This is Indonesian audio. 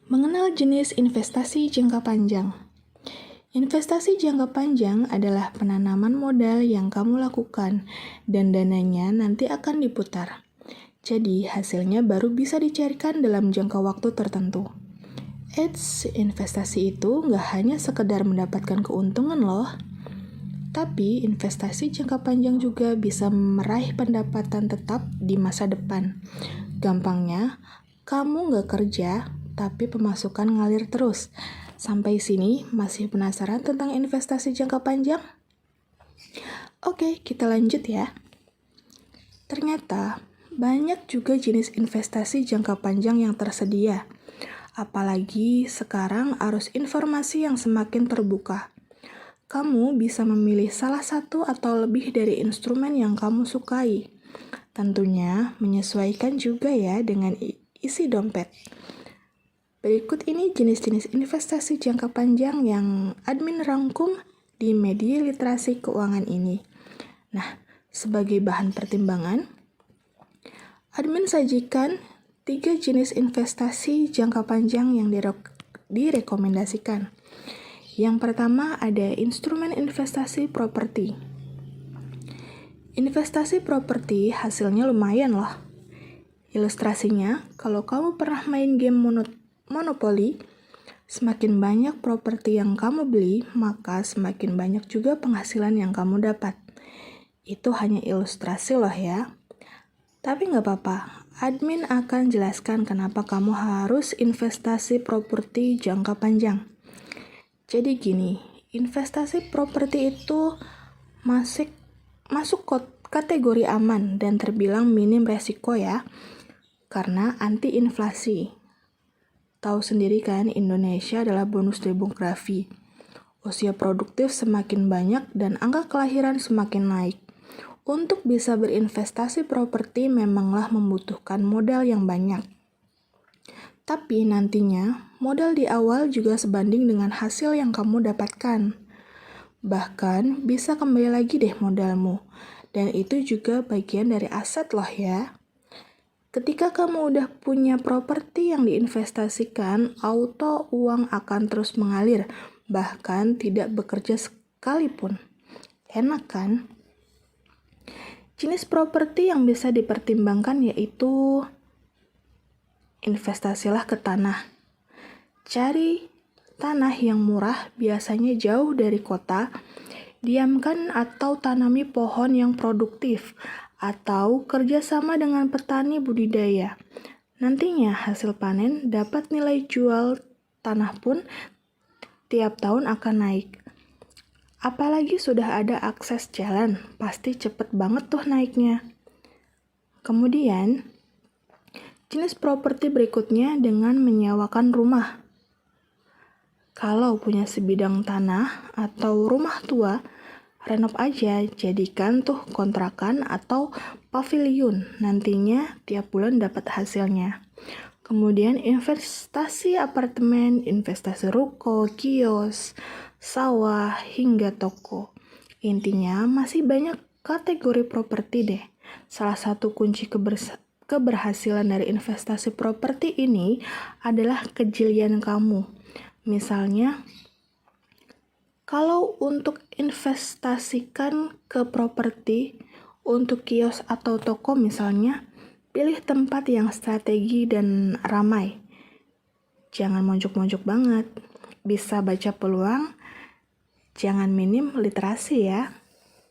Mengenal jenis investasi jangka panjang. Investasi jangka panjang adalah penanaman modal yang kamu lakukan dan dananya nanti akan diputar. Jadi hasilnya baru bisa dicarikan dalam jangka waktu tertentu. Investasi itu nggak hanya sekedar mendapatkan keuntungan loh, tapi investasi jangka panjang juga bisa meraih pendapatan tetap di masa depan. Gampangnya, kamu nggak kerja, tapi pemasukan ngalir terus. Sampai sini masih penasaran tentang investasi jangka panjang? Oke, kita lanjut ya. Ternyata banyak juga jenis investasi jangka panjang yang tersedia. Apalagi sekarang arus informasi yang semakin terbuka. Kamu bisa memilih salah satu atau lebih dari instrumen yang kamu sukai. Tentunya menyesuaikan juga ya dengan isi dompet. Berikut ini jenis-jenis investasi jangka panjang yang admin rangkum di media literasi keuangan ini. Nah, sebagai bahan pertimbangan, admin sajikan 3 jenis investasi jangka panjang yang direkomendasikan. Yang pertama ada instrumen investasi properti. Investasi properti hasilnya lumayan loh. Ilustrasinya, kalau kamu pernah main game Monopoly, semakin banyak properti yang kamu beli, maka semakin banyak juga penghasilan yang kamu dapat. Itu hanya ilustrasi loh ya. Tapi nggak apa-apa, admin akan jelaskan kenapa kamu harus investasi properti jangka panjang. Jadi gini, investasi properti itu masuk kategori aman dan terbilang minim resiko ya, karena anti inflasi. Tahu sendiri kan, Indonesia adalah bonus demografi. Usia produktif semakin banyak dan angka kelahiran semakin naik. Untuk bisa berinvestasi properti memanglah membutuhkan modal yang banyak. Tapi nantinya, modal di awal juga sebanding dengan hasil yang kamu dapatkan. Bahkan bisa kembali lagi deh modalmu. Dan itu juga bagian dari aset loh ya. Ketika kamu udah punya properti yang diinvestasikan, auto uang akan terus mengalir, bahkan tidak bekerja sekalipun. Enak kan? Jenis properti yang bisa dipertimbangkan yaitu investasilah ke tanah. Cari tanah yang murah, biasanya jauh dari kota. Diamkan atau tanami pohon yang produktif, atau kerjasama dengan petani budidaya. Nantinya hasil panen dapat nilai jual tanah pun tiap tahun akan naik. Apalagi sudah ada akses jalan, pasti cepet banget tuh naiknya. Kemudian, jenis properti berikutnya dengan menyewakan rumah. Kalau punya sebidang tanah atau rumah tua, renov aja, jadikan tuh kontrakan atau pavilion, nantinya tiap bulan dapat hasilnya. Kemudian investasi apartemen, investasi ruko, kios, sawah, hingga toko. Intinya masih banyak kategori properti deh. Salah satu kunci keberhasilan dari investasi properti ini adalah kejelian kamu. Misalnya, kalau untuk investasikan ke properti, untuk kios atau toko misalnya, pilih tempat yang strategi dan ramai. Jangan monjok-monjok banget. Bisa baca peluang, jangan minim literasi ya.